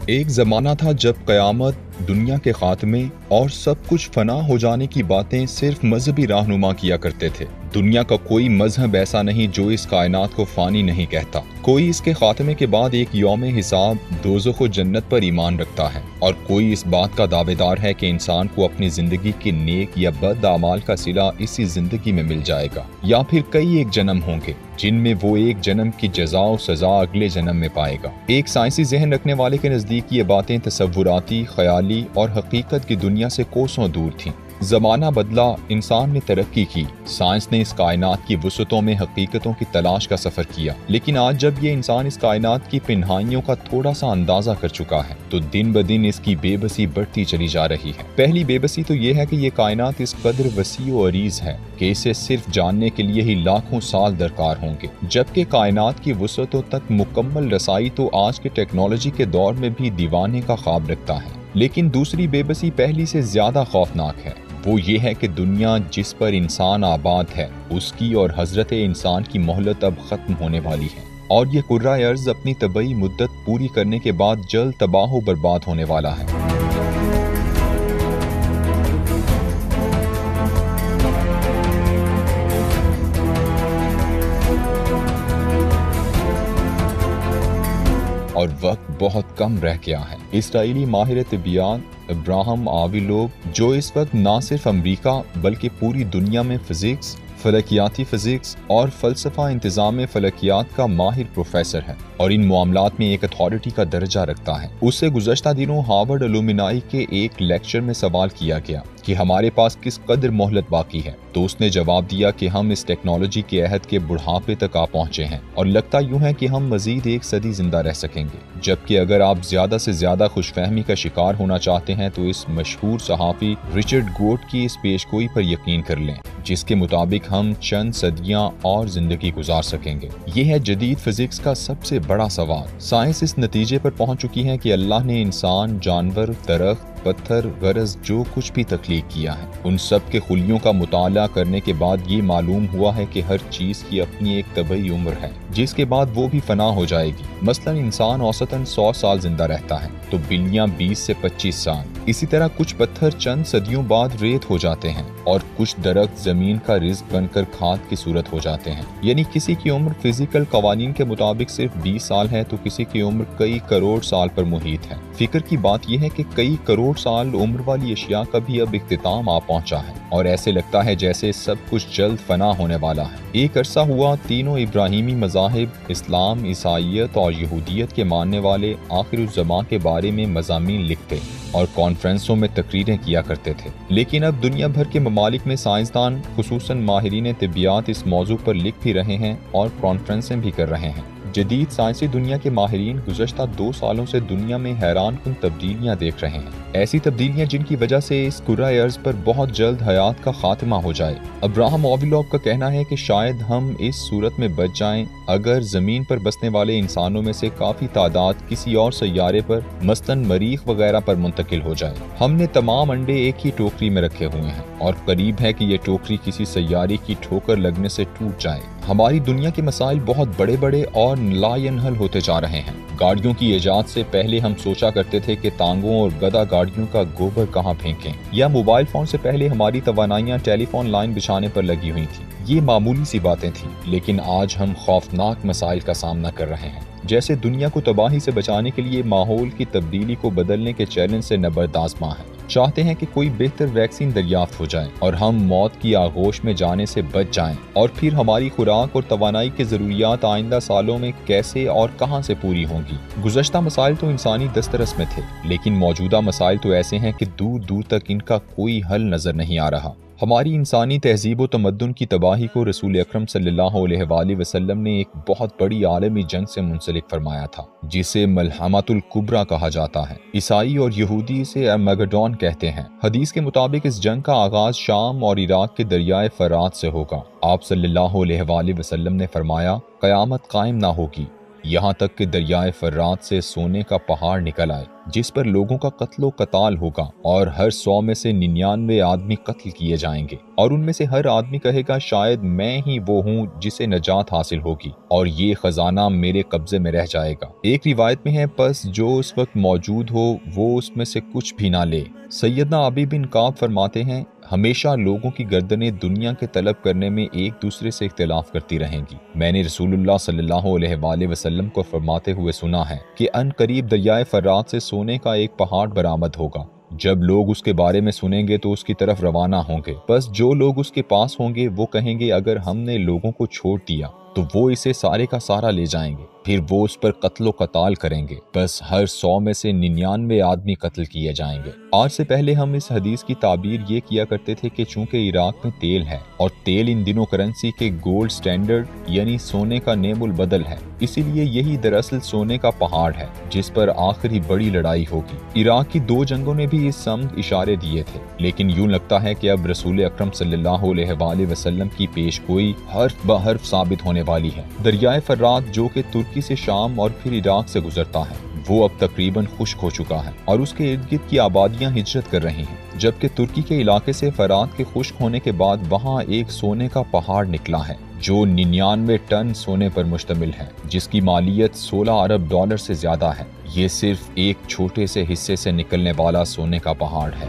ایک زمانہ تھا جب قیامت، دنیا کے خاتمے اور سب کچھ فنا ہو جانے کی باتیں صرف مذہبی رہنما کیا کرتے تھے۔ دنیا کا کوئی مذہب ایسا نہیں جو اس کائنات کو فانی نہیں کہتا۔ کوئی اس کے خاتمے کے بعد ایک یوم حساب، دوزخ و جنت پر ایمان رکھتا ہے، اور کوئی اس بات کا دعوے دار ہے کہ انسان کو اپنی زندگی کے نیک یا بد اعمال کا صلہ اسی زندگی میں مل جائے گا، یا پھر کئی ایک جنم ہوں گے جن میں وہ ایک جنم کی جزا و سزا اگلے جنم میں پائے گا۔ ایک سائنسی ذہن رکھنے والے کے نزدیک یہ باتیں تصوراتی، خیالی اور حقیقت کی دنیا سے کوسوں دور تھیں۔ زمانہ بدلا، انسان نے ترقی کی، سائنس نے اس کائنات کی وسعتوں میں حقیقتوں کی تلاش کا سفر کیا، لیکن آج جب یہ انسان اس کائنات کی پنہانیوں کا تھوڑا سا اندازہ کر چکا ہے تو دن بدن اس کی بے بسی بڑھتی چلی جا رہی ہے۔ پہلی بے بسی تو یہ ہے کہ یہ کائنات اس قدر وسیع و عریض ہے کہ اسے صرف جاننے کے لیے ہی لاکھوں سال درکار ہوں گے، جبکہ کائنات کی وسعتوں تک مکمل رسائی تو آج کے ٹیکنالوجی کے دور میں بھی دیوانے کا خواب رکھتا ہے۔ لیکن دوسری بے بسی پہلی سے زیادہ خوفناک ہے، وہ یہ ہے کہ دنیا جس پر انسان آباد ہے اس کی اور حضرت انسان کی مہلت اب ختم ہونے والی ہے، اور یہ کرۂ ارض اپنی طبعی مدت پوری کرنے کے بعد جلد تباہ و برباد ہونے والا ہے۔ اور وقت بہت کم رہ گیا ہے۔ اسرائیلی ماہر طبیعیات ابراہم آویلوب، جو اس وقت نہ صرف امریکہ بلکہ پوری دنیا میں فزکس، فلکیاتی فزکس اور فلسفہ انتظام فلکیات کا ماہر پروفیسر ہے اور ان معاملات میں ایک اتھارٹی کا درجہ رکھتا ہے، اس سے گزشتہ دنوں ہارورڈ الومنائی کے ایک لیکچر میں سوال کیا گیا کہ ہمارے پاس کس قدر مہلت باقی ہے، تو اس نے جواب دیا کہ ہم اس ٹیکنالوجی کے عہد کے بڑھاپے تک آ پہنچے ہیں اور لگتا یوں ہے کہ ہم مزید ایک صدی زندہ رہ سکیں گے۔ جبکہ اگر آپ زیادہ سے زیادہ خوش فہمی کا شکار ہونا چاہتے ہیں تو اس مشہور صحافی رچرڈ گورٹ کی اس پیشگوئی پر یقین کر لیں، جس کے مطابق ہم چند صدیاں اور زندگی گزار سکیں گے۔ یہ ہے جدید فزکس کا سب سے بڑا سوال۔ سائنس اس نتیجے پر پہنچ چکی ہے کہ اللہ نے انسان، جانور، درخت، پتھر، غرض جو کچھ بھی تخلیق کیا ہے، ان سب کے خلیوں کا مطالعہ کرنے کے بعد یہ معلوم ہوا ہے کہ ہر چیز کی اپنی ایک طبعی عمر ہے جس کے بعد وہ بھی فنا ہو جائے گی۔ مثلا انسان اوسطاً 100 سال زندہ رہتا ہے تو بلیاں 20 سے 25 سال۔ اسی طرح کچھ پتھر چند صدیوں بعد ریت ہو جاتے ہیں اور کچھ درخت زمین کا رزق بن کر کھاد کی صورت ہو جاتے ہیں۔ یعنی کسی کی عمر فزیکل قوانین کے مطابق صرف 20 سال ہے تو کسی کی عمر کئی کروڑ سال پر محیط ہے۔ فکر کی بات یہ ہے کہ کئی کروڑ سال عمر والی اشیاء کا بھی اب اختتام آ پہنچا ہے اور ایسے لگتا ہے جیسے سب کچھ جلد فنا ہونے والا ہے۔ ایک عرصہ ہوا تینوں ابراہیمی مذاہب، اسلام، عیسائیت اور یہودیت کے ماننے والے آخر الزماں کے بارے میں مضامین لکھتے اور کانفرنسوں میں تقریریں کیا کرتے تھے، لیکن اب دنیا بھر کے ممالک میں سائنسدان، خصوصاً ماہرین طبیعیات، اس موضوع پر لکھ بھی رہے ہیں اور کانفرنسیں بھی کر رہے ہیں۔ جدید سائنسی دنیا کے ماہرین گزشتہ 2 سالوں سے دنیا میں حیران کن تبدیلیاں دیکھ رہے ہیں، ایسی تبدیلیاں جن کی وجہ سے اس کرۂ ارض پر بہت جلد حیات کا خاتمہ ہو جائے۔ ابراہم آویلوب کا کہنا ہے کہ شاید ہم اس صورت میں بچ جائیں اگر زمین پر بسنے والے انسانوں میں سے کافی تعداد کسی اور سیارے پر، مثلاً مریخ وغیرہ پر منتقل ہو جائے۔ ہم نے تمام انڈے ایک ہی ٹوکری میں رکھے ہوئے ہیں اور قریب ہے کہ یہ ٹوکری کسی سیارے کی ٹھوکر لگنے سے ٹوٹ جائے۔ ہماری دنیا کے مسائل بہت بڑے بڑے اور لا ینحل ہوتے جا رہے ہیں۔ گاڑیوں کی ایجاد سے پہلے ہم سوچا کرتے تھے کہ ٹانگوں اور گدا گاڑیوں کا گوبر کہاں پھینکیں، یا موبائل فون سے پہلے ہماری توانائیاں ٹیلی فون لائن بچھانے پر لگی ہوئی تھیں۔ یہ معمولی سی باتیں تھیں، لیکن آج ہم خوفناک مسائل کا سامنا کر رہے ہیں، جیسے دنیا کو تباہی سے بچانے کے لیے ماحول کی تبدیلی کو بدلنے کے چیلنج سے نبرد آزما ہے۔ چاہتے ہیں کہ کوئی بہتر ویکسین دریافت ہو جائے اور ہم موت کی آغوش میں جانے سے بچ جائیں، اور پھر ہماری خوراک اور توانائی کی ضروریات آئندہ سالوں میں کیسے اور کہاں سے پوری ہوں گی۔ گزشتہ مسائل تو انسانی دسترس میں تھے، لیکن موجودہ مسائل تو ایسے ہیں کہ دور دور تک ان کا کوئی حل نظر نہیں آ رہا۔ ہماری انسانی تہذیب و تمدن کی تباہی کو رسول اکرم صلی اللہ علیہ وآلہ وسلم نے ایک بہت بڑی عالمی جنگ سے منسلک فرمایا تھا، جسے ملحمۃ الکبریٰ کہا جاتا ہے۔ عیسائی اور یہودی اسے ارمیگڈون کہتے ہیں۔ حدیث کے مطابق اس جنگ کا آغاز شام اور عراق کے دریائے فرات سے ہوگا۔ آپ صلی اللہ علیہ وآلہ وسلم نے فرمایا، قیامت قائم نہ ہوگی یہاں تک کہ دریائے فرات سے سونے کا پہاڑ نکل آئے جس پر لوگوں کا قتل و قتال ہوگا اور ہر 100 میں سے 99 آدمی قتل کیے جائیں گے، اور ان میں سے ہر آدمی کہے گا شاید میں ہی وہ ہوں جسے نجات حاصل ہوگی اور یہ خزانہ میرے قبضے میں رہ جائے گا۔ ایک روایت میں ہے پس جو اس وقت موجود ہو وہ اس میں سے کچھ بھی نہ لے۔ سیدنا ابی بن کعب فرماتے ہیں ہمیشہ لوگوں کی گردنیں دنیا کے طلب کرنے میں ایک دوسرے سے اختلاف کرتی رہیں گی۔ میں نے رسول اللہ صلی اللہ علیہ وآلہ وسلم کو فرماتے ہوئے سنا ہے کہ ان قریب دریائے فرات سے سونے کا ایک پہاڑ برآمد ہوگا، جب لوگ اس کے بارے میں سنیں گے تو اس کی طرف روانہ ہوں گے، بس جو لوگ اس کے پاس ہوں گے وہ کہیں گے اگر ہم نے لوگوں کو چھوڑ دیا تو وہ اسے سارے کا سارا لے جائیں گے، پھر وہ اس پر قتل و قتال کریں گے، بس ہر 100 میں سے 99 آدمی قتل کیے جائیں گے۔ آج سے پہلے ہم اس حدیث کی تعبیر یہ کیا کرتے تھے کہ چونکہ عراق میں تیل ہے اور تیل ان دنوں کرنسی کے گولڈ سٹینڈرڈ یعنی سونے کا نیم البدل ہے، اسی لیے یہی دراصل سونے کا پہاڑ ہے جس پر آخری بڑی لڑائی ہوگی۔ عراق کی 2 جنگوں نے بھی اس سمت اشارے دیے تھے، لیکن یوں لگتا ہے کہ اب رسول اکرم صلی اللہ علیہ وآلہ وسلم کی پیش گوئی حرف بحرف ثابت ہونے والی ہے۔ دریائے فرات جو کہ ترکی سے شام اور پھر عراق سے گزرتا ہے وہ اب تقریباً خشک ہو چکا ہے اور اس کے ارد گرد کی آبادیاں ہجرت کر رہی ہیں، جبکہ ترکی کے علاقے سے فرات کے خشک ہونے کے بعد وہاں ایک سونے کا پہاڑ نکلا ہے جو 99 ٹن سونے پر مشتمل ہے، جس کی مالیت $16 ارب سے زیادہ ہے۔ یہ صرف ایک چھوٹے سے حصے سے نکلنے والا سونے کا پہاڑ ہے۔